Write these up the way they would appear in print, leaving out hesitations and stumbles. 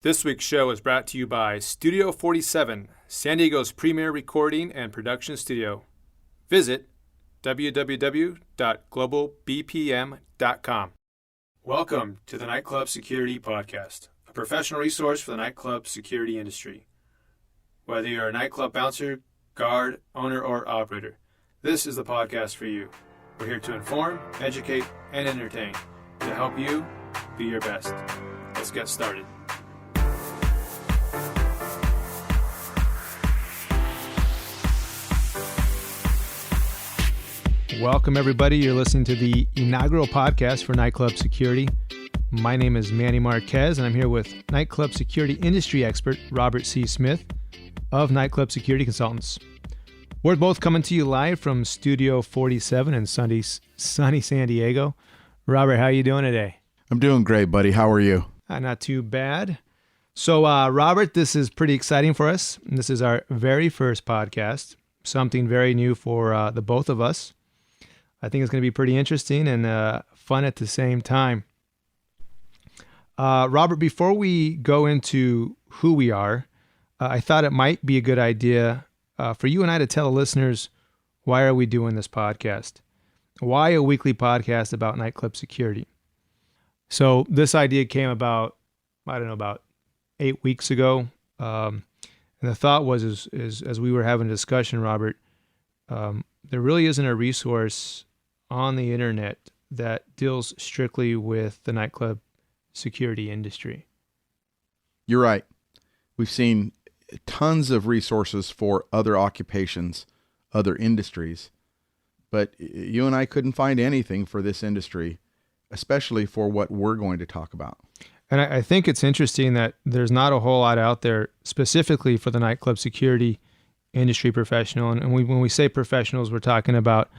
This week's show is brought to you by Studio 47, San Diego's premier recording and production studio. Visit www.globalbpm.com. Welcome to the Nightclub Security Podcast, a professional resource for the nightclub security industry. Whether you're a nightclub bouncer, guard, owner, or operator, this is the podcast for you. We're here to inform, educate, and entertain to help you be your best. Let's get started. Welcome, everybody. You're listening to the Inaugural podcast for Nightclub Security. My name is Manny Marquez, and I'm here with nightclub security industry expert Robert C. Smith of Nightclub Security Consultants. We're both coming to you live from Studio 47 in sunny San Diego. Robert, how are you doing today? I'm doing great, buddy. How are you? Not too bad. So, Robert, this is pretty exciting for us. This is our very first podcast, something very new for the both of us. I think it's going to be pretty interesting and fun at the same time. Robert, before we go into who we are, I thought it might be a good idea for you and I to tell the listeners, why are we doing this podcast? Why a weekly podcast about nightclub security? So this idea came about, about 8 weeks ago. And the thought was, as we were having a discussion, Robert, there really isn't a resource on the internet that deals strictly with the nightclub security industry. You're right. We've seen tons of resources for other occupations, other industries, but you and I couldn't find anything for this industry, especially for what we're going to talk about. And I think it's interesting that there's not a whole lot out there specifically for the nightclub security industry professional. And when we say professionals, we're talking about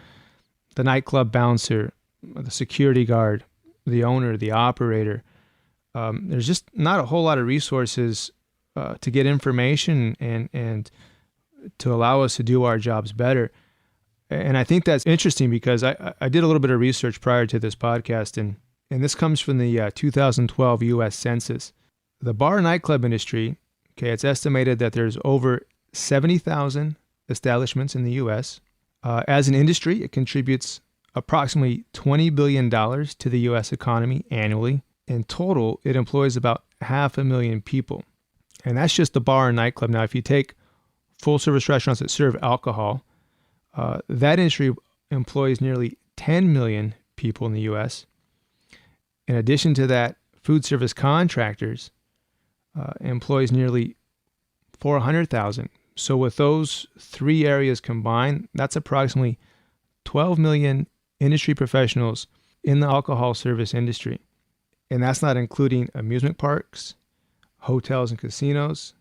the nightclub bouncer, the security guard, the owner, the operator. There's just not a whole lot of resources to get information and to allow us to do our jobs better. And I think that's interesting because I did a little bit of research prior to this podcast, and this comes from the 2012 U.S. Census. The bar and nightclub industry, it's estimated that there's over 70,000 establishments in the U.S. As an industry, it contributes approximately $20 billion to the U.S. economy annually. In total, it employs about 500,000 people. And that's just the bar and nightclub. Now, if you take full-service restaurants that serve alcohol, that industry employs nearly 10 million people in the U.S. In addition to that, food service contractors employs nearly 400,000. So with those three areas combined, that's approximately 12 million industry professionals in the alcohol service industry. And that's not including amusement parks, hotels and casinos,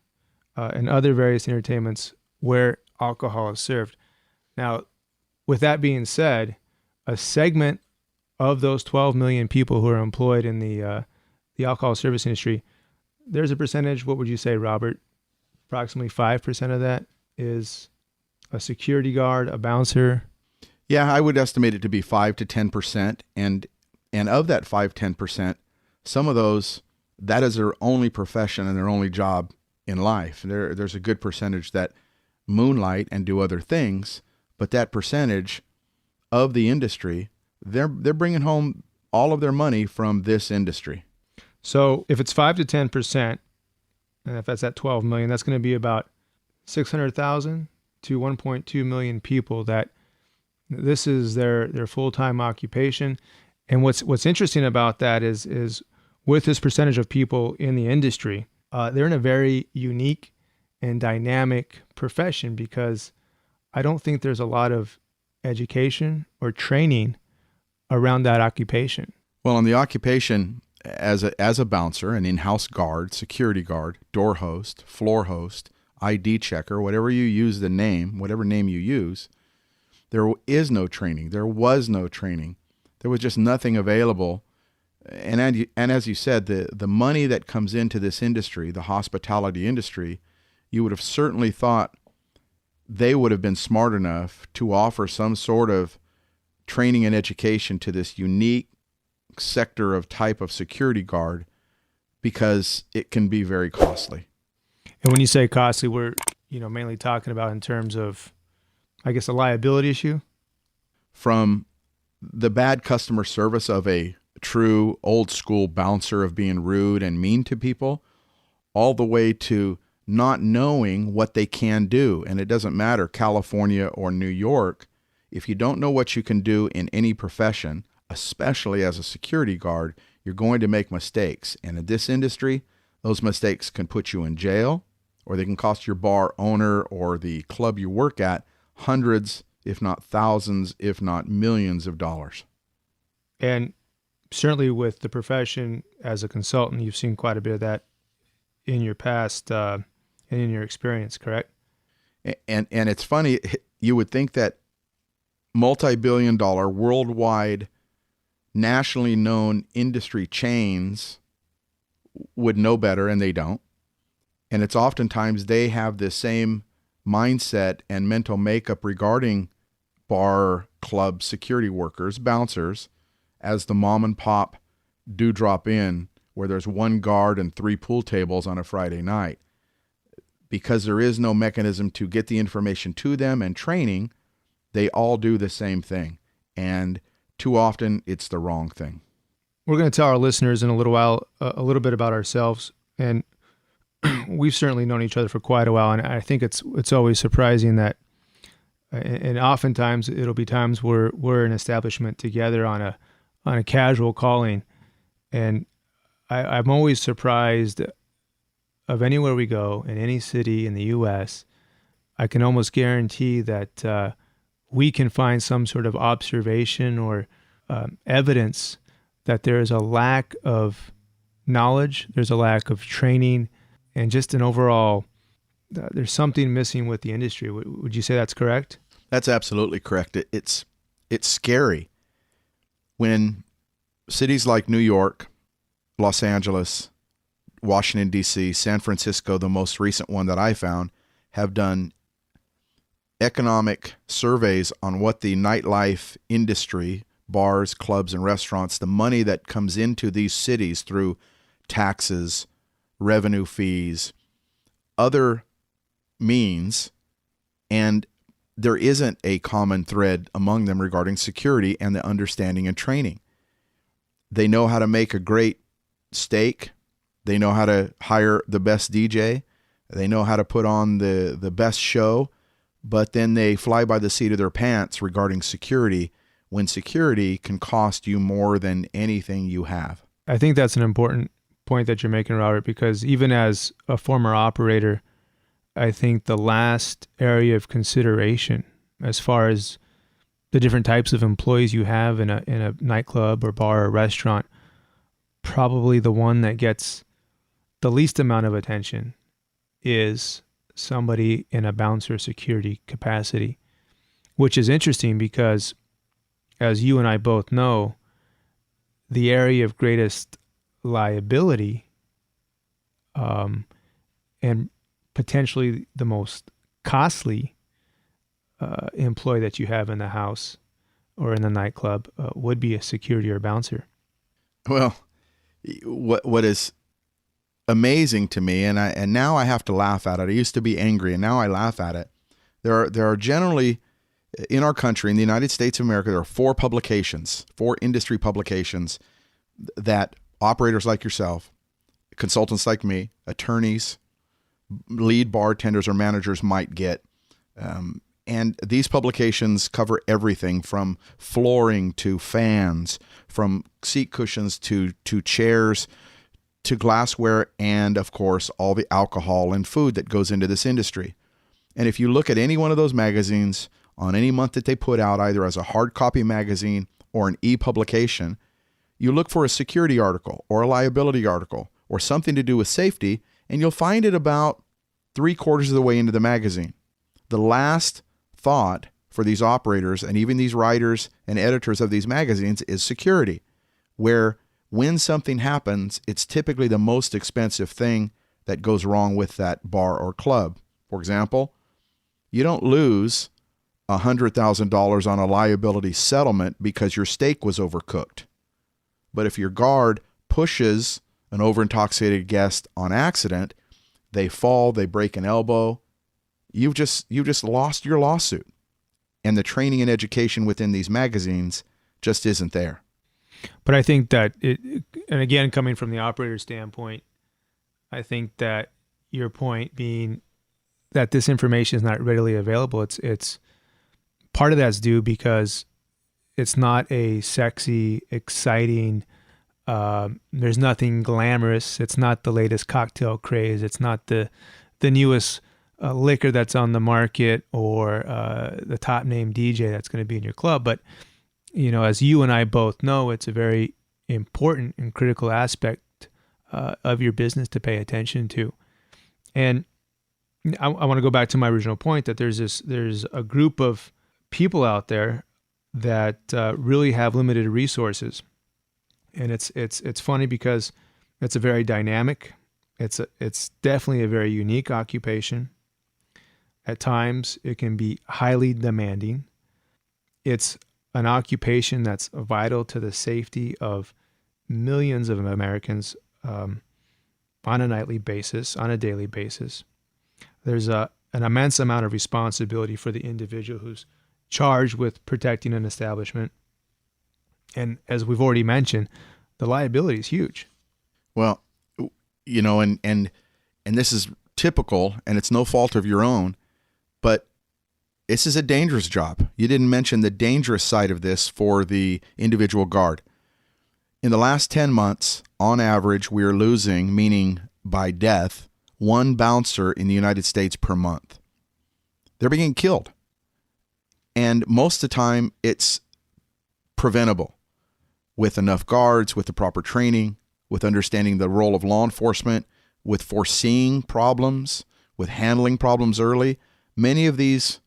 and other various entertainments where alcohol is served. Now, with that being said, a segment of those 12 million people who are employed in the alcohol service industry, there's a percentage, what would you say, Robert? Approximately 5% of that is a security guard, a bouncer. Yeah, I would estimate it to be 5 to 10%. And of that 5-10%, some of those, that is their only profession and their only job in life. There's a good percentage that moonlight and do other things, but that percentage of the industry, they're bringing home all of their money from this industry. So if it's 5 to 10%, and if that's at 12 million, that's going to be about 600,000 to 1.2 million people that this is their full-time occupation. And what's interesting about that is with this percentage of people in the industry, they're in a very unique and dynamic profession because I don't think there's a lot of education or training around that occupation. Well, on the occupation, as a bouncer, an in-house guard, security guard, door host, floor host, ID checker, whatever you use the name, whatever name you use, there is no training. There was no training. There was just nothing available. And as you said, the money that comes into this industry, the hospitality industry, you would have certainly thought they would have been smart enough to offer some sort of training and education to this unique sector of type of security guard because it can be very costly. And when you say costly, we're mainly talking about in terms of, I guess, a liability issue. From the bad customer service of a true old school bouncer of being rude and mean to people, all the way to not knowing what they can do. And it doesn't matter, California or New York, if you don't know what you can do in any profession, especially as a security guard, you're going to make mistakes. And in this industry, those mistakes can put you in jail, or they can cost your bar owner or the club you work at hundreds, if not thousands, if not millions of dollars. And certainly with the profession as a consultant, you've seen quite a bit of that in your past and in your experience, correct? And it's funny, you would think that multi-billion-dollar, worldwide, nationally known industry chains would know better, and they don't. And it's oftentimes they have the same mindset and mental makeup regarding bar, club, security workers, bouncers, as the mom and pop Dewdrop Inn, where there's one guard and 3 pool tables on a Friday night. Because there is no mechanism to get the information to them and training, they all do the same thing. And too often, it's the wrong thing. We're going to tell our listeners in a little while a little bit about ourselves. And we've certainly known each other for quite a while. And I think it's always surprising that, and oftentimes it'll be times where we're an establishment together on a casual calling. And I'm always surprised of anywhere we go in any city in the U.S., I can almost guarantee that we can find some sort of observation or evidence that there is a lack of knowledge, there's a lack of training, and just an overall, there's something missing with the industry. Would you say that's correct? That's absolutely correct. It's scary when cities like New York, Los Angeles, Washington, D.C., San Francisco, the most recent one that I found, have done economic surveys on what the nightlife industry, bars, clubs, and restaurants, the money that comes into these cities through taxes, revenue fees, other means, and there isn't a common thread among them regarding security and the understanding and training. They know how to make a great steak. They know how to hire the best DJ. They know how to put on the best show, but then they fly by the seat of their pants regarding security, when security can cost you more than anything you have. I think that's an important point that you're making, Robert, because even as a former operator, I think the last area of consideration as far as the different types of employees you have in a nightclub or bar or restaurant, probably the one that gets the least amount of attention is somebody in a bouncer security capacity, which is interesting because, as you and I both know, the area of greatest liability and potentially the most costly employee that you have in the house or in the nightclub would be a security or bouncer. Well, what is amazing to me, and now I have to laugh at it. I used to be angry, and now I laugh at it. There are generally in our country, in the United States of America, there are 4 industry publications that operators like yourself, consultants like me, attorneys, lead bartenders or managers might get. And these publications cover everything from flooring to fans, from seat cushions to chairs, to glassware, and of course, all the alcohol and food that goes into this industry. And if you look at any one of those magazines on any month that they put out, either as a hard copy magazine or an e-publication, you look for a security article or a liability article or something to do with safety, and you'll find it about 3/4 of the way into the magazine. The last thought for these operators and even these writers and editors of these magazines is security, where when something happens, it's typically the most expensive thing that goes wrong with that bar or club. For example, you don't lose $100,000 on a liability settlement because your steak was overcooked. But if your guard pushes an over-intoxicated guest on accident, they fall, they break an elbow, you've just lost your lawsuit. And the training and education within these magazines just isn't there. But I think that and again, coming from the operator standpoint, I think that your point being that this information is not readily available, it's part of that's due because it's not a sexy, exciting, there's nothing glamorous. It's not the latest cocktail craze. It's not the newest liquor that's on the market or the top name DJ that's going to be in your club. But, as you and I both know, it's a very important and critical aspect of your business to pay attention to. And I want to go back to my original point that there's a group of people out there that really have limited resources. And it's funny because it's a very dynamic, it's definitely a very unique occupation. At times, it can be highly demanding. It's an occupation that's vital to the safety of millions of Americans on a nightly basis, on a daily basis. There's an immense amount of responsibility for the individual who's charged with protecting an establishment. And as we've already mentioned, the liability is huge. Well, and this is typical, and it's no fault of your own, but this is a dangerous job. You didn't mention the dangerous side of this for the individual guard. In the last 10 months, on average, we are losing, meaning by death, one bouncer in the United States per month. They're being killed. And most of the time, it's preventable with enough guards, with the proper training, with understanding the role of law enforcement, with foreseeing problems, with handling problems early. Many of these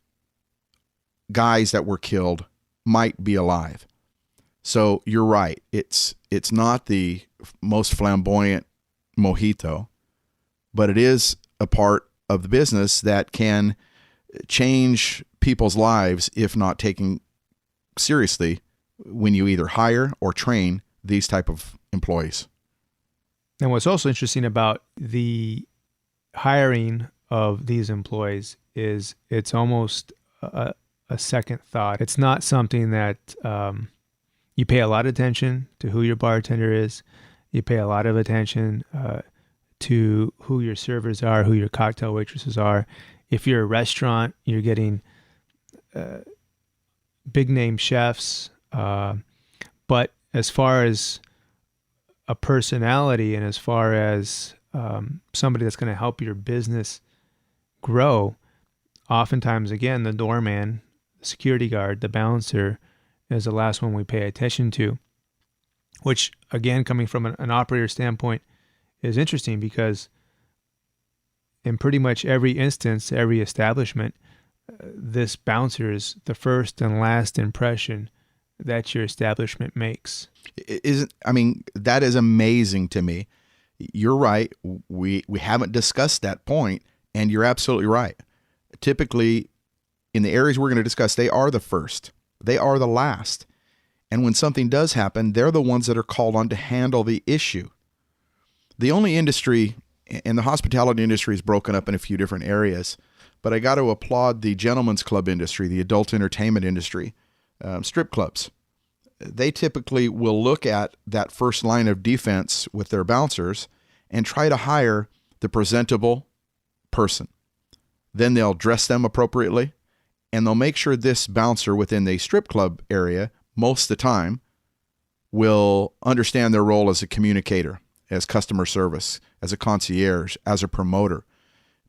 guys that were killed might be alive. So you're right. It's not the most flamboyant mojito, but it is a part of the business that can change people's lives if not taken seriously when you either hire or train these type of employees. And what's also interesting about the hiring of these employees is it's almost a second thought. It's not something that you pay a lot of attention to who your bartender is. You pay a lot of attention to who your servers are, who your cocktail waitresses are. If you're a restaurant, you're getting big name chefs. But as far as a personality and as far as somebody that's going to help your business grow, oftentimes, again, the doorman, the security guard, the bouncer is the last one we pay attention to, which, again, coming from an operator standpoint, is interesting because in pretty much every instance, every establishment, this bouncer is the first and last impression that your establishment makes. That is amazing to me. You're right. We haven't discussed that point, and you're absolutely right. Typically, in the areas we're going to discuss, they are the first. They are the last. And when something does happen, they're the ones that are called on to handle the issue. The only industry, and the hospitality industry is broken up in a few different areas, but I got to applaud the gentleman's club industry, the adult entertainment industry, strip clubs. They typically will look at that first line of defense with their bouncers and try to hire the presentable person. Then they'll dress them appropriately, and they'll make sure this bouncer within the strip club area, most of the time, will understand their role as a communicator, as customer service, as a concierge, as a promoter.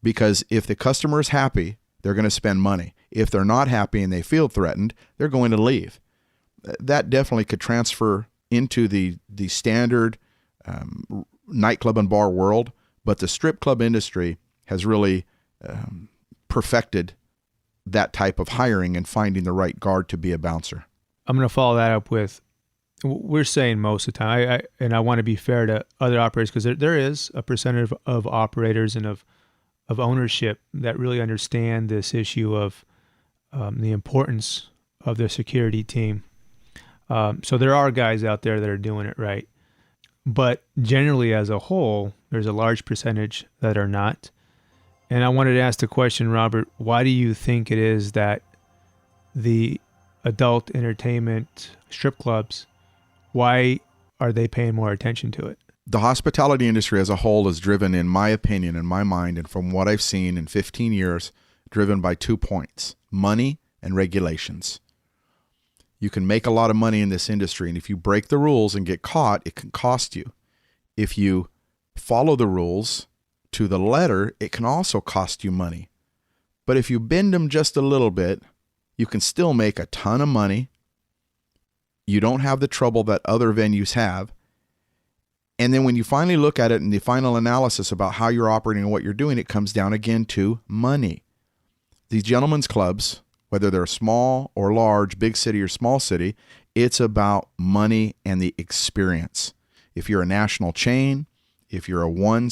Because if the customer is happy, they're going to spend money. If they're not happy and they feel threatened, they're going to leave. That definitely could transfer into the standard nightclub and bar world, but the strip club industry has really perfected that type of hiring and finding the right guard to be a bouncer. I'm going to follow that up with, we're saying most of the time, I want to be fair to other operators because there is a percentage of operators and of ownership that really understand this issue of the importance of their security team. So there are guys out there that are doing it right. But generally as a whole, there's a large percentage that are not. And I wanted to ask the question, Robert, why do you think it is that the adult entertainment strip clubs, why are they paying more attention to it? The hospitality industry as a whole is driven, in my opinion, in my mind, and from what I've seen in 15 years, driven by 2 points: money and regulations. You can make a lot of money in this industry, and if you break the rules and get caught, it can cost you. If you follow the rules to the letter, it can also cost you money. But if you bend them just a little bit, you can still make a ton of money. You don't have the trouble that other venues have. And then when you finally look at it in the final analysis about how you're operating and what you're doing, it comes down again to money. These gentlemen's clubs, whether they're small or large, big city or small city, it's about money and the experience. If you're a national chain, if you're a one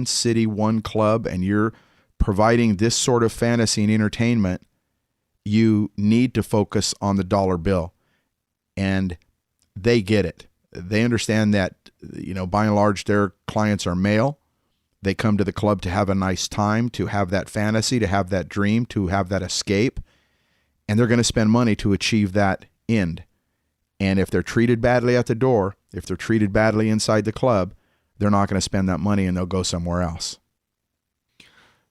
city, one club, and you're providing this sort of fantasy and entertainment, you need to focus on the dollar bill. And they get it. They understand that, by and large, their clients are male. They come to the club to have a nice time, to have that fantasy, to have that dream, to have that escape. And they're going to spend money to achieve that end. And if they're treated badly at the door, if they're treated badly inside the club, they're not going to spend that money and they'll go somewhere else.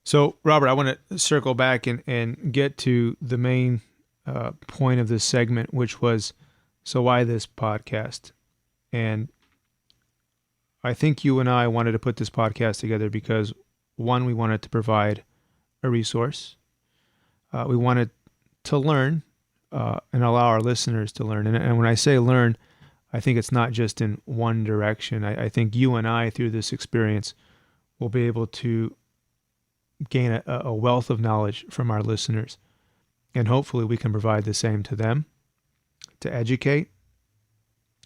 So, Robert, I want to circle back and get to the main point of this segment, which was, so why this podcast? And I think you and I wanted to put this podcast together because, one, we wanted to provide a resource. We wanted to learn and allow our listeners to learn. And when I say learn, I think it's not just in one direction. I think you and I, through this experience, will be able to gain a wealth of knowledge from our listeners. And hopefully we can provide the same to them, to educate.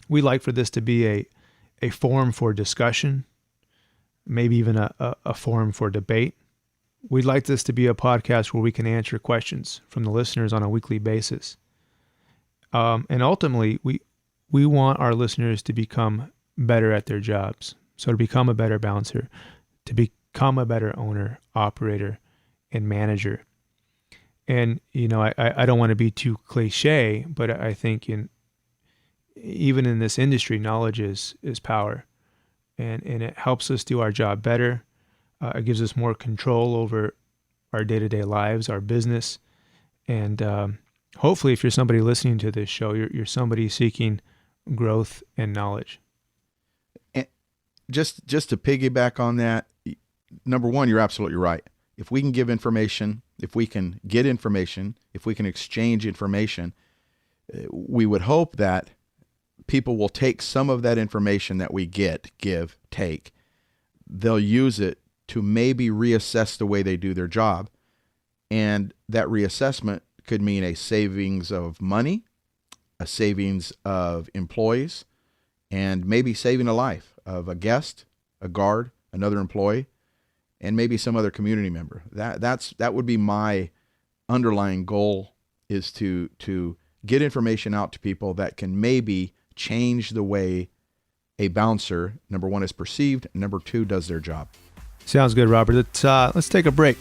We like for this to be a forum for discussion, maybe even a forum for debate. We'd like this to be a podcast where we can answer questions from the listeners on a weekly basis. And ultimately, we want our listeners to become better at their jobs. So to become a better bouncer, to become a better owner, operator, and manager. And, I don't want to be too cliche, but I think even in this industry, knowledge is power. And it helps us do our job better. It gives us more control over our day-to-day lives, our business. And hopefully, if you're somebody listening to this show, you're somebody seeking growth and knowledge. And just to piggyback on that, number one, you're absolutely right. If we can give information, if we can get information, if we can exchange information, we would hope that people will take some of that information that we take. They'll use it to maybe reassess the way they do their job. And that reassessment could mean a savings of money, a savings of employees, and maybe saving a life of a guest, a guard, another employee, and maybe some other community member. That would be my underlying goal, is to get information out to people that can maybe change the way a bouncer, number one, is perceived, and number two, does their job. Sounds good, Robert. Let's take a break.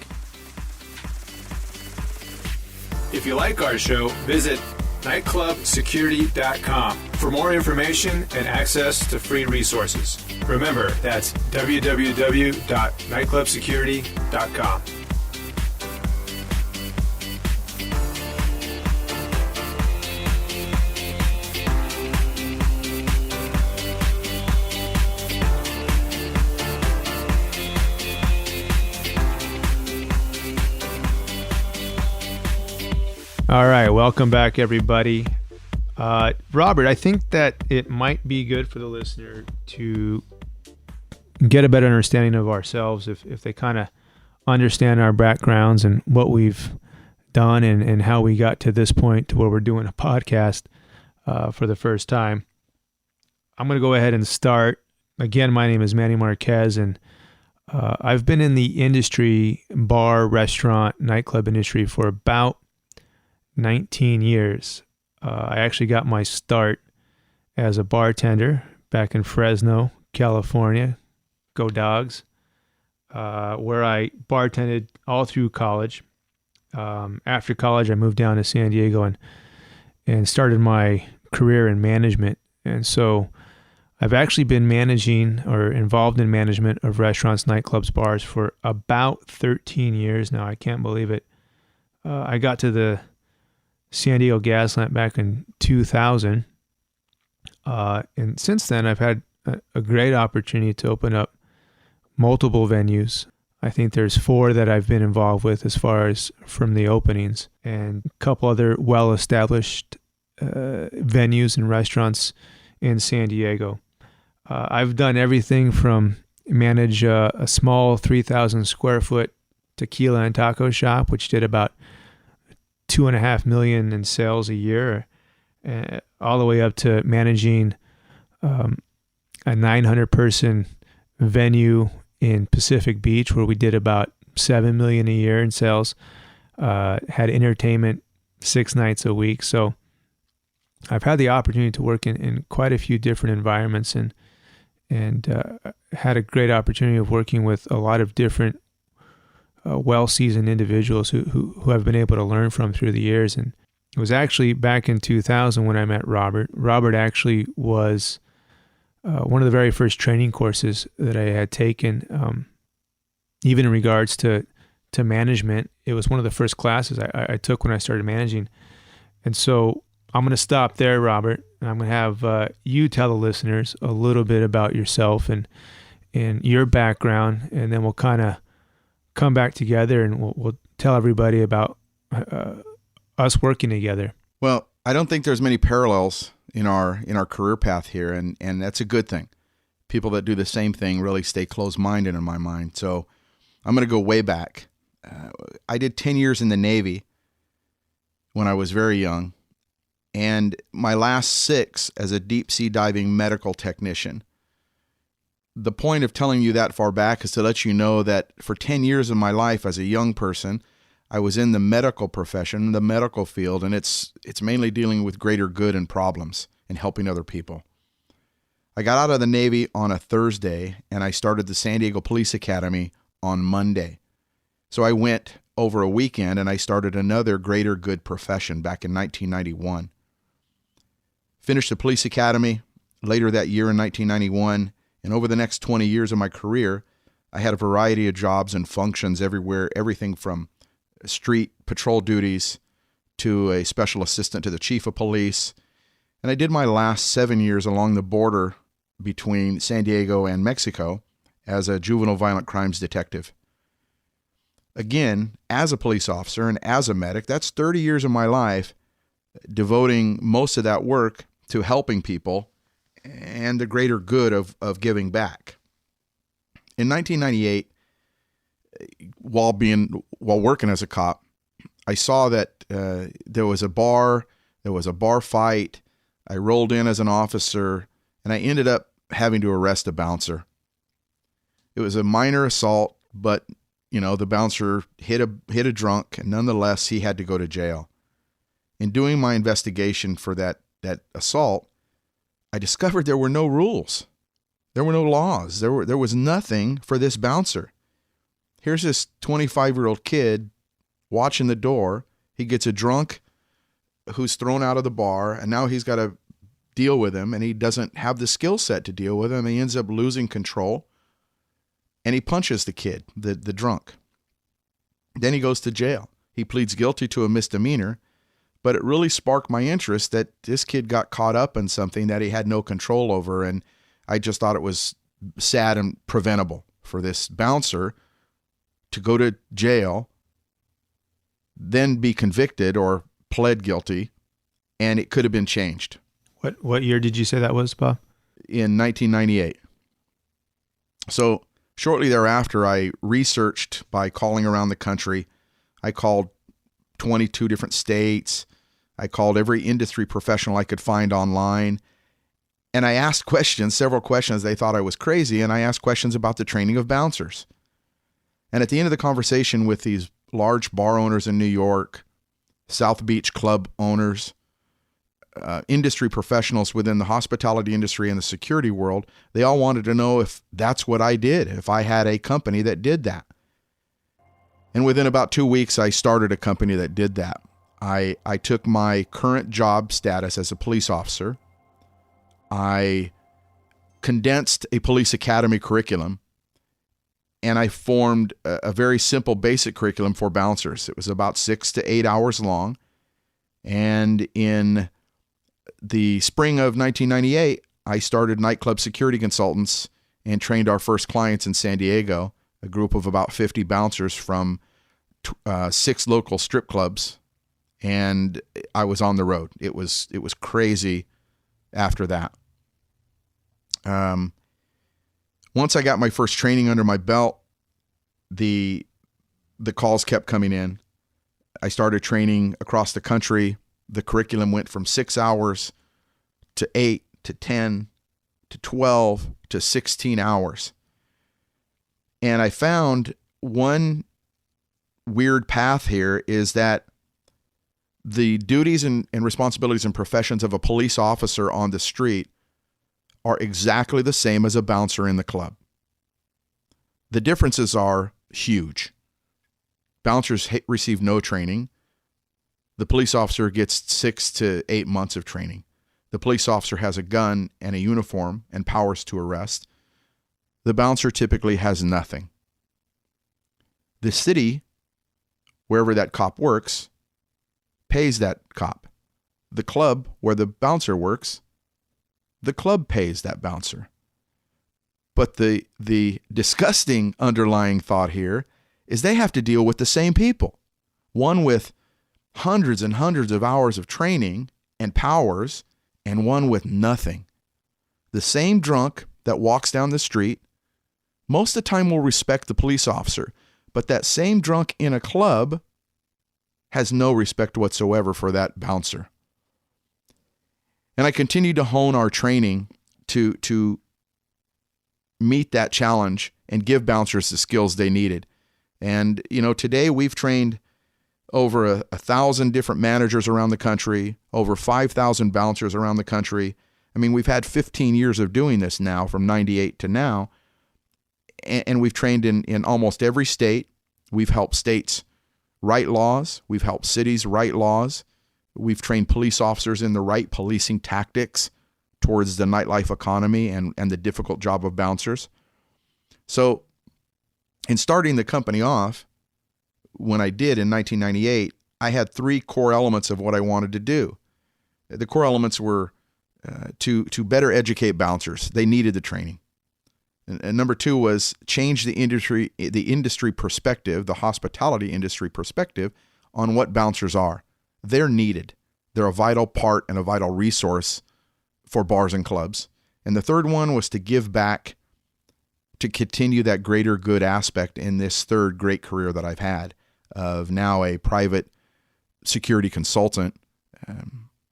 If you like our show, visit nightclubsecurity.com for more information and access to free resources. Remember, that's www.nightclubsecurity.com. All right, welcome back, everybody. Robert, I think that it might be good for the listener to get a better understanding of ourselves if they kind of understand our backgrounds and what we've done and how we got to this point to where we're doing a podcast for the first time. I'm going to go ahead and start. Again, my name is Manny Marquez, and I've been in the industry, bar, restaurant, nightclub industry for about 19 years. I actually got my start as a bartender back in Fresno, California. Go Dogs. Where I bartended all through college. After college, I moved down to San Diego and started my career in management. And so I've actually been managing or involved in management of restaurants, nightclubs, bars for about 13 years now. I can't believe it. I got to the San Diego Gaslamp back in 2000. And since then, I've had a great opportunity to open up multiple venues. I think there's 4 that I've been involved with as far as from the openings, and a couple other well-established venues and restaurants in San Diego. I've done everything from manage a small 3,000 square foot tequila and taco shop, which did about $2.5 million in sales a year, all the way up to managing a 900-person venue in Pacific Beach, where we did about $7 million a year in sales. Had entertainment 6 nights a week. So I've had the opportunity to work in quite a few different environments, and had a great opportunity of working with a lot of different well-seasoned individuals who I've been able to learn from through the years. And it was actually back in 2000 when I met Robert. Robert actually was one of the very first training courses that I had taken, even in regards to management. It was one of the first classes I took when I started managing. And so I'm going to stop there, Robert, and I'm going to have you tell the listeners a little bit about yourself and your background, and then we'll kind of come back together and we'll tell everybody about us working together. Well, I don't think there's many parallels in our career path here, and that's a good thing. People that do the same thing really stay closed-minded in my mind. So I'm going to go way back. I did 10 years in the Navy when I was very young, and my last 6 as a deep-sea diving medical technician. The point of telling you that far back is to let you know that for 10 years of my life as a young person, I was in the medical profession, the medical field, and it's mainly dealing with greater good and problems and helping other people. I got out of the Navy on a Thursday, and I started the San Diego Police Academy on Monday. So I went over a weekend, and I started another greater good profession back in 1991. Finished the police academy later that year in 1991, and over the next 20 years of my career, I had a variety of jobs and functions everywhere, everything from street patrol duties to a special assistant to the chief of police. And I did my last 7 years along the border between San Diego and Mexico as a juvenile violent crimes detective. Again, as a police officer and as a medic, that's 30 years of my life devoting most of that work to helping people and the greater good of giving back. In 1998, while working as a cop, I saw that there was a bar fight. I rolled in as an officer, and I ended up having to arrest a bouncer. It was a minor assault, but the bouncer hit a drunk, and nonetheless he had to go to jail. In doing my investigation for that assault, I discovered there were no rules. There were no laws. There was nothing for this bouncer. Here's this 25-year-old kid watching the door. He gets a drunk who's thrown out of the bar, and now he's got to deal with him, and he doesn't have the skill set to deal with him. He ends up losing control, and he punches the kid, the drunk. Then he goes to jail. He pleads guilty to a misdemeanor, but it really sparked my interest that this kid got caught up in something that he had no control over, and I just thought it was sad and preventable for this bouncer to go to jail, then be convicted or pled guilty, and it could have been changed. What year did you say that was, Bob? In 1998. So shortly thereafter, I researched by calling around the country. I called 22 different states. I called every industry professional I could find online. And I asked several questions. They thought I was crazy, and I asked questions about the training of bouncers. And at the end of the conversation with these large bar owners in New York, South Beach club owners, industry professionals within the hospitality industry and the security world, they all wanted to know if that's what I did, if I had a company that did that. And within about 2 weeks, I started a company that did that. I took my current job status as a police officer. I condensed a police academy curriculum, and I formed a very simple basic curriculum for bouncers. It was about 6 to 8 hours long. And in the spring of 1998, I started Nightclub Security Consultants and trained our first clients in San Diego, a group of about 50 bouncers from 6 local strip clubs. And I was on the road. It was crazy after that. Once I got my first training under my belt, the calls kept coming in. I started training across the country. The curriculum went from 6 hours to 8 to 10 to 12 to 16 hours. And I found one weird path here is that the duties and responsibilities and professions of a police officer on the street are exactly the same as a bouncer in the club. The differences are huge. Bouncers receive no training. The police officer gets 6 to 8 months of training. The police officer has a gun and a uniform and powers to arrest. The bouncer typically has nothing. The city, wherever that cop works, pays that cop. The club where the bouncer works, the club pays that bouncer. But the disgusting underlying thought here is they have to deal with the same people. One with hundreds and hundreds of hours of training and powers, and one with nothing. The same drunk that walks down the street, most of the time will respect the police officer, but that same drunk in a club has no respect whatsoever for that bouncer. And I continued to hone our training to meet that challenge and give bouncers the skills they needed. And, today we've trained over 1,000 different managers around the country, over 5,000 bouncers around the country. I mean, we've had 15 years of doing this now, from 98 to now. And we've trained in almost every state. We've helped states write laws. We've helped cities write laws. We've trained police officers in the right policing tactics towards the nightlife economy and the difficult job of bouncers. So in starting the company off, when I did in 1998, I had 3 core elements of what I wanted to do. The core elements were to better educate bouncers. They needed the training. And number 2 was change the industry perspective, the hospitality industry perspective on what bouncers are. They're needed. They're a vital part and a vital resource for bars and clubs. And the third one was to give back, to continue that greater good aspect in this third great career that I've had of now a private security consultant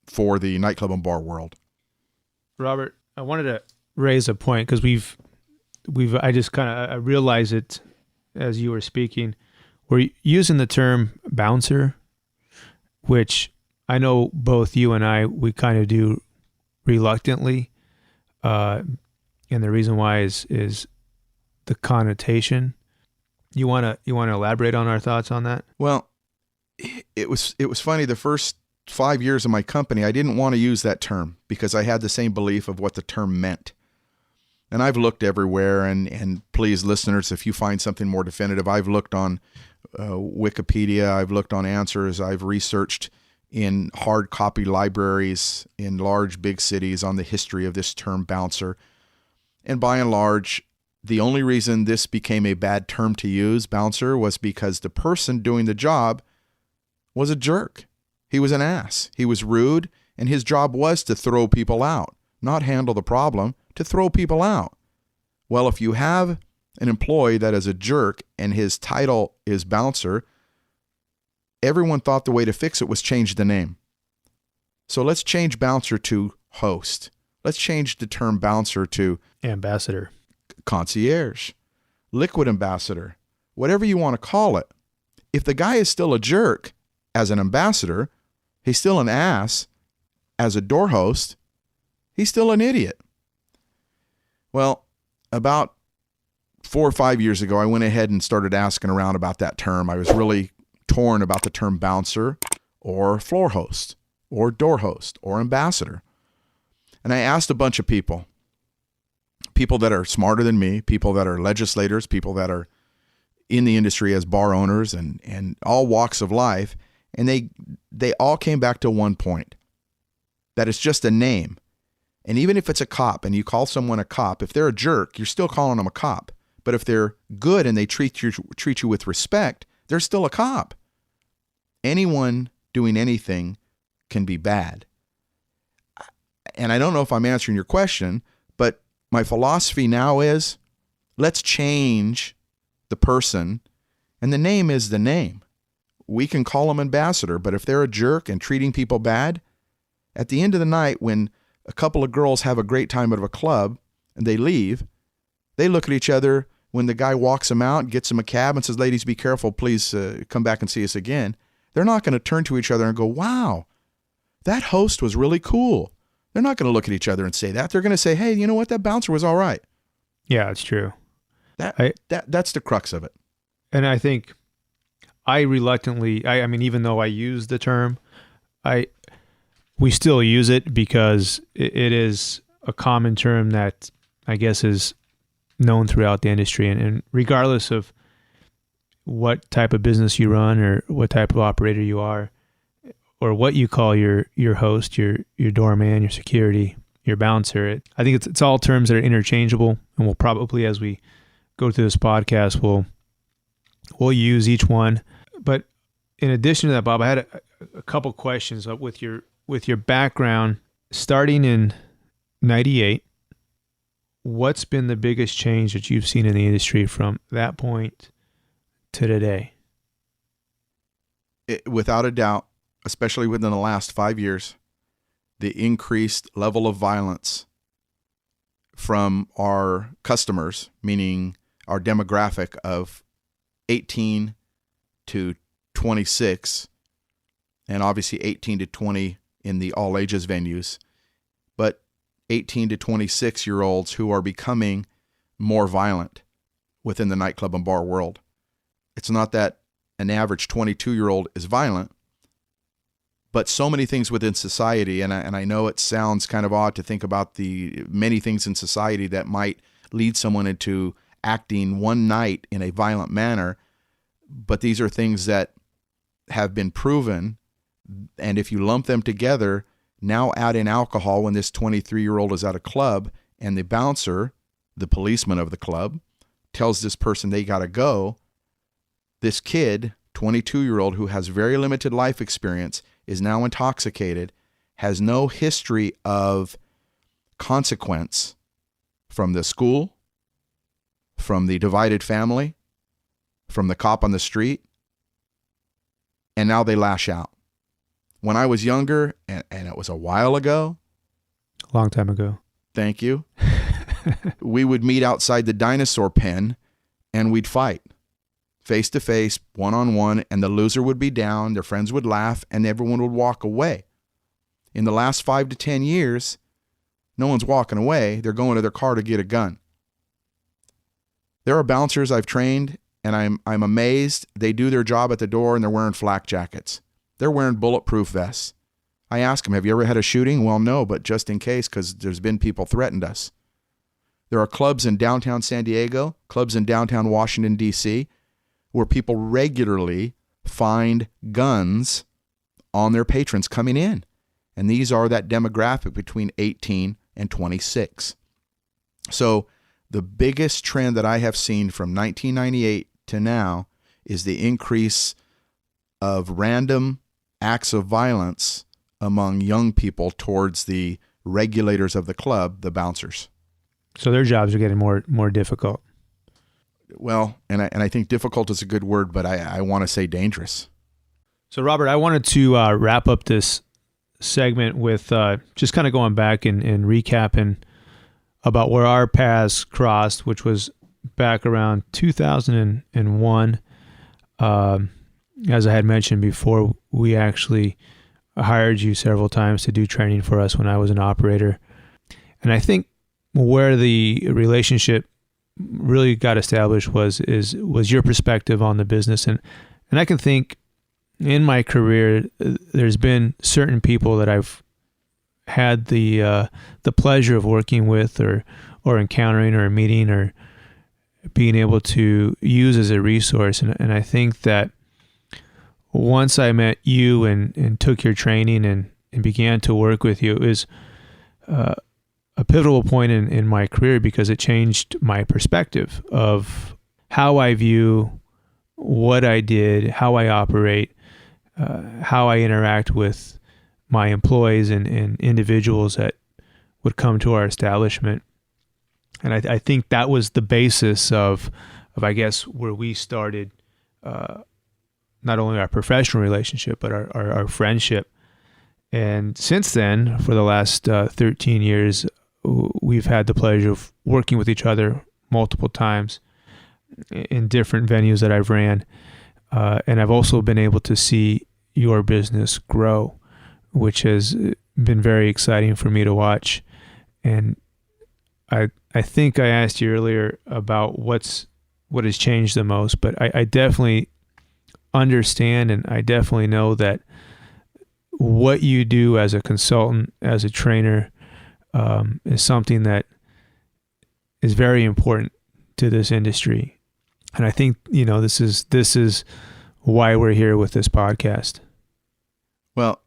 for the nightclub and bar world. Robert, I wanted to raise a point because I realized it as you were speaking. We're using the term bouncer, which I know both you and we kind of do reluctantly. And the reason why is the connotation. You want to elaborate on our thoughts on that? Well, it was funny. The first 5 years of my company, I didn't want to use that term because I had the same belief of what the term meant. And I've looked everywhere, and please, listeners, if you find something more definitive, I've looked on Wikipedia, I've looked on answers, I've researched in hard copy libraries in large, big cities on the history of this term bouncer. And by and large, the only reason this became a bad term to use, bouncer, was because the person doing the job was a jerk. He was an ass. He was rude, and his job was to throw people out, not handle the problem, to throw people out. Well, if you have an employee that is a jerk and his title is bouncer, everyone thought the way to fix it was change the name. So let's change bouncer to host. Let's change the term bouncer to ambassador, concierge, liquid ambassador, whatever you want to call it. If the guy is still a jerk as an ambassador, he's still an ass as a door host, he's still an idiot. Well, about 4 or 5 years ago, I went ahead and started asking around about that term. I was really torn about the term bouncer or floor host or door host or ambassador. And I asked a bunch of people that are smarter than me, people that are legislators, people that are in the industry as bar owners and all walks of life. And they all came back to one point, that it's just a name. And even if it's a cop and you call someone a cop, if they're a jerk, you're still calling them a cop. But if they're good and they treat you with respect, they're still a cop. Anyone doing anything can be bad. And I don't know if I'm answering your question, but my philosophy now is, let's change the person, and the name is the name. We can call them ambassador, but if they're a jerk and treating people bad, at the end of the night, when a couple of girls have a great time at a club and they leave, they look at each other when the guy walks them out, gets them a cab and says, ladies, be careful, please come back and see us again. They're not going to turn to each other and go, wow, that host was really cool. They're not going to look at each other and say that. They're going to say, hey, you know what? That bouncer was all right. Yeah, it's true. That's the crux of it. And I think I reluctantly, I mean, even though I use the term, we still use it because it is a common term that I guess is known throughout the industry. And regardless of what type of business you run or what type of operator you are, or what you call your host, your doorman, your security, your bouncer, I think it's all terms that are interchangeable. And we'll probably, as we go through this podcast, we'll use each one. But in addition to that, Bob, I had a couple questions with your background. Starting in 98, what's been the biggest change that you've seen in the industry from that point to today? Without a doubt, especially within the last 5 years, the increased level of violence from our customers, meaning our demographic of 18 to 26, and obviously 18 to 20 in the all ages venues, but 18 to 26-year-olds who are becoming more violent within the nightclub and bar world. It's not that an average 22-year-old is violent, but so many things within society, and I know it sounds kind of odd to think about the many things in society that might lead someone into acting one night in a violent manner, but these are things that have been proven, and if you lump them together, now add in alcohol when this 23-year-old is at a club and the bouncer, the policeman of the club, tells this person they got to go, this kid, 22-year-old who has very limited life experience, is now intoxicated, has no history of consequence from the school, from the divided family, from the cop on the street, and now they lash out. When I was younger, and it was a while ago. A long time ago. Thank you. We would meet outside the dinosaur pen and we'd fight. Face to face, one-on-one, and the loser would be down, their friends would laugh, and everyone would walk away. In the last 5 to 10 years, no one's walking away. They're going to their car to get a gun. There are bouncers I've trained, and I'm amazed. They do their job at the door, and they're wearing flak jackets. They're wearing bulletproof vests. I ask them, have you ever had a shooting? Well, no, but just in case, because there's been people threatened us. There are clubs in downtown San Diego, clubs in downtown Washington, D.C., where people regularly find guns on their patrons coming in. And these are that demographic between 18 and 26. So the biggest trend that I have seen from 1998 to now is the increase of random acts of violence among young people towards the regulators of the club, the bouncers. So their jobs are getting more difficult. Well, and I think difficult is a good word, but I want to say dangerous. So, Robert, I wanted to wrap up this segment with just kind of going back and recapping about where our paths crossed, which was back around 2001. As I had mentioned before, we actually hired you several times to do training for us when I was an operator. And I think where the relationship really got established was your perspective on the business. And I can think in my career, there's been certain people that I've had the pleasure of working with or encountering or meeting or being able to use as a resource. And I think that once I met you and took your training and began to work with you, it was a pivotal point in my career because it changed my perspective of how I view what I did, how I operate, how I interact with my employees and individuals that would come to our establishment. And I think that was the basis of I guess, where we started not only our professional relationship, but our friendship. And since then, for the last 13 years, we've had the pleasure of working with each other multiple times in different venues that I've ran. And I've also been able to see your business grow, which has been very exciting for me to watch. And I think I asked you earlier about what has changed the most, but I definitely understand and I definitely know that what you do as a consultant, as a trainer, is something that is very important to this industry. And I think, this is why we're here with this podcast. Well,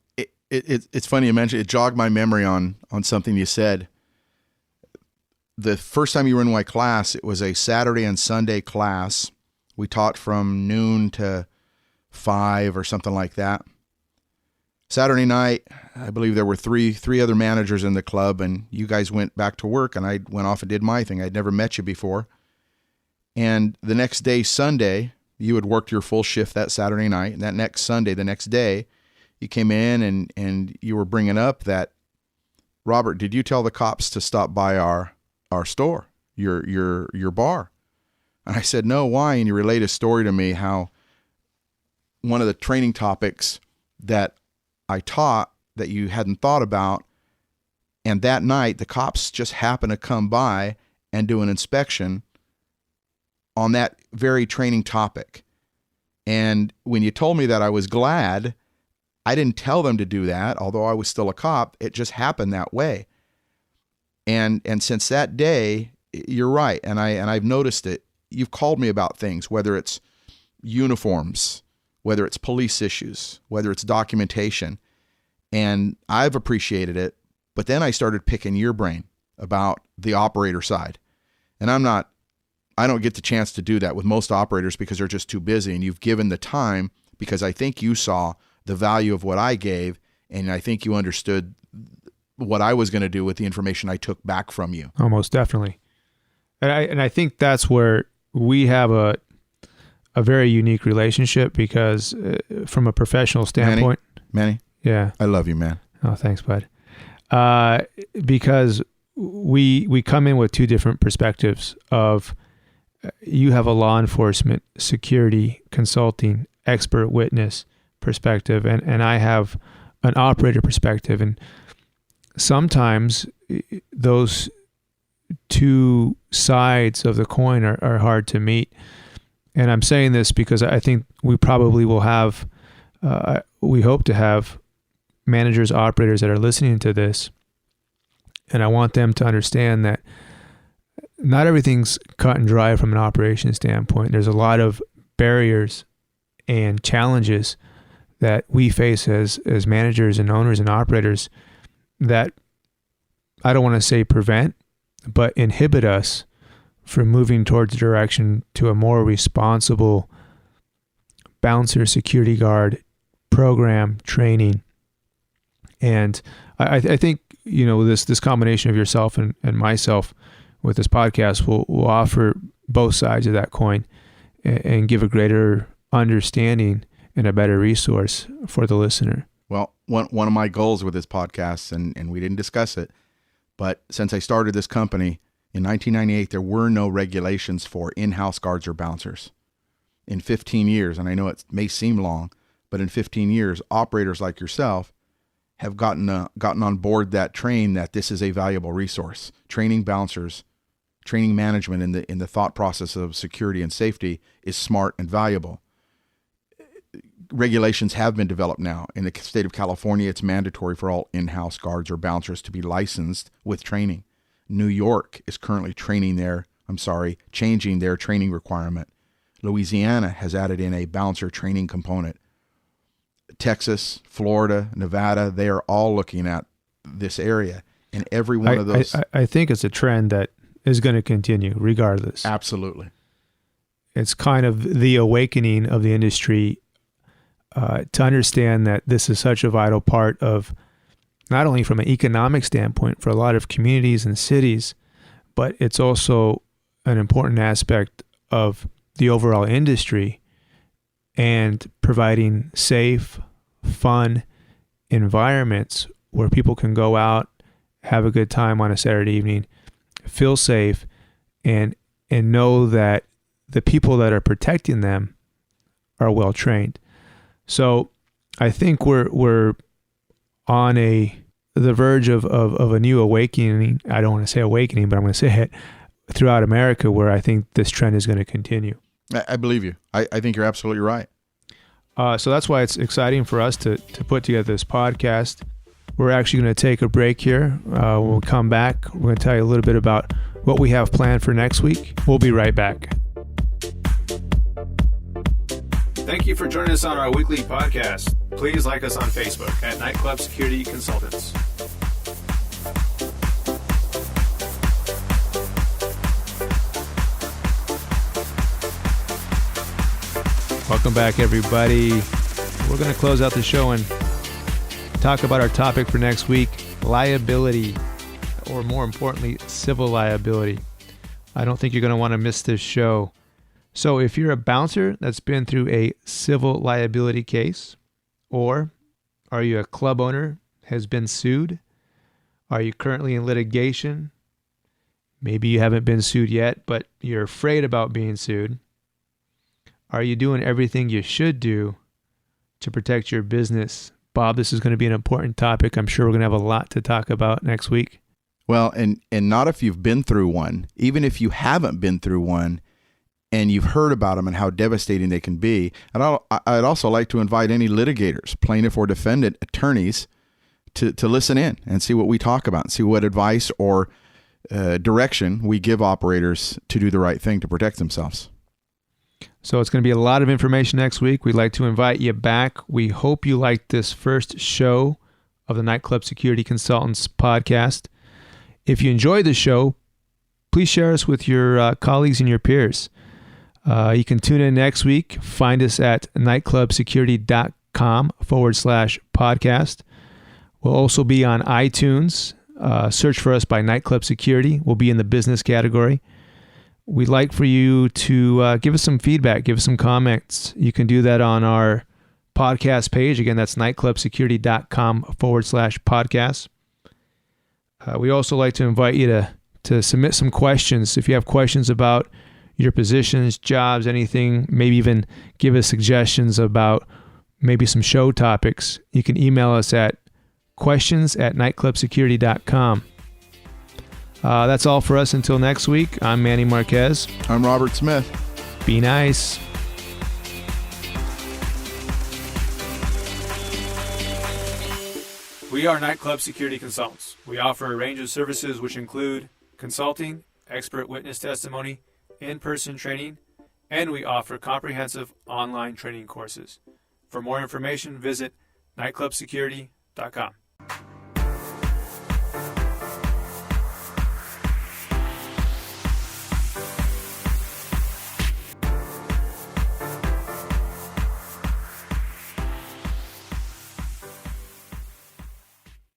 it's funny you mentioned it. Jogged my memory on something you said. The first time you were in my class, it was a Saturday and Sunday class. We taught from noon to 5 or something like that. Saturday night, I believe there were three other managers in the club, and you guys went back to work, and I went off and did my thing. I'd never met you before. And the next day, Sunday, you had worked your full shift that Saturday night, and that next Sunday, the next day, you came in and you were bringing up that, Robert, did you tell the cops to stop by our store, your bar? And I said, no, why? And you relayed a story to me how one of the training topics that I taught that you hadn't thought about, and that night the cops just happened to come by and do an inspection on that very training topic. And when you told me that, I was glad. I didn't tell them to do that, although I was still a cop. It just happened that way. And since that day, you're right, and I've noticed it. You've called me about things, whether it's uniforms, whether it's police issues, whether it's documentation, and I've appreciated it. But then I started picking your brain about the operator side, and I don't get the chance to do that with most operators because they're just too busy. And you've given the time because I think you saw the value of what I gave, and I think you understood what I was going to do with the information I took back from you. Almost definitely. And I think that's where we have a very unique relationship because from a professional standpoint. Manny? Yeah. I love you, man. Oh, thanks, bud. Because we come in with two different perspectives of you have a law enforcement, security, consulting, expert witness perspective, and I have an operator perspective. And sometimes those two sides of the coin are hard to meet. And I'm saying this because I think we probably will have, we hope to have managers, operators that are listening to this. And I want them to understand that not everything's cut and dry from an operation standpoint. There's a lot of barriers and challenges that we face as managers and owners and operators that I don't want to say prevent, but inhibit us from moving towards the direction to a more responsible bouncer, security guard program training. And I think, this combination of yourself and myself with this podcast will offer both sides of that coin and give a greater understanding and a better resource for the listener. Well, one of my goals with this podcast, and we didn't discuss it, but since I started this company in 1998, there were no regulations for in-house guards or bouncers. In 15 years, and I know it may seem long, but in 15 years, operators like yourself have gotten on board that train that this is a valuable resource. Training bouncers, training management in the thought process of security and safety is smart and valuable. Regulations have been developed now. In the state of California, it's mandatory for all in-house guards or bouncers to be licensed with training. New York is currently changing their training requirement. Louisiana has added in a bouncer training component. Texas, Florida, Nevada, they are all looking at this area. And every one of those... I think it's a trend that is going to continue regardless. Absolutely. It's kind of the awakening of the industry to understand that this is such a vital part of, not only from an economic standpoint for a lot of communities and cities, but it's also an important aspect of the overall industry and providing safe, fun environments where people can go out, have a good time on a Saturday evening, feel safe, and know that the people that are protecting them are well trained. So I think we're on the verge of a new awakening. I don't want to say awakening, but I'm going to say it, throughout America, where I think this trend is going to continue. I believe you. I think you're absolutely right. So that's why it's exciting for us to put together this podcast. We're actually going to take a break here. When we come back, we're going to tell you a little bit about what we have planned for next week. We'll be right back. Thank you for joining us on our weekly podcast. Please like us on Facebook at Nightclub Security Consultants. Welcome back, everybody. We're going to close out the show and talk about our topic for next week, liability, or more importantly, civil liability. I don't think you're going to want to miss this show. So if you're a bouncer that's been through a civil liability case, or are you a club owner has been sued? Are you currently in litigation? Maybe you haven't been sued yet, but you're afraid about being sued. Are you doing everything you should do to protect your business? Bob, this is going to be an important topic. I'm sure we're going to have a lot to talk about next week. Well, and not if you've been through one. Even if you haven't been through one and you've heard about them and how devastating they can be. And I'd also like to invite any litigators, plaintiff or defendant attorneys to listen in and see what we talk about and see what advice or direction we give operators to do the right thing to protect themselves. So it's going to be a lot of information next week. We'd like to invite you back. We hope you liked this first show of the Nightclub Security Consultants podcast. If you enjoyed the show, please share us with your colleagues and your peers. You can tune in next week. Find us at nightclubsecurity.com/podcast. We'll also be on iTunes. Search for us by Nightclub Security. We'll be in the business category. We'd like for you to give us some feedback, give us some comments. You can do that on our podcast page. Again, that's nightclubsecurity.com/podcast. We also like to invite you to submit some questions. If you have questions about your positions, jobs, anything, maybe even give us suggestions about maybe some show topics, you can email us at questions@nightclubsecurity.com. That's all for us until next week. I'm Manny Marquez. I'm Robert Smith. Be nice. We are Nightclub Security Consultants. We offer a range of services which include consulting, expert witness testimony, in-person training, and we offer comprehensive online training courses. For more information, visit nightclubsecurity.com.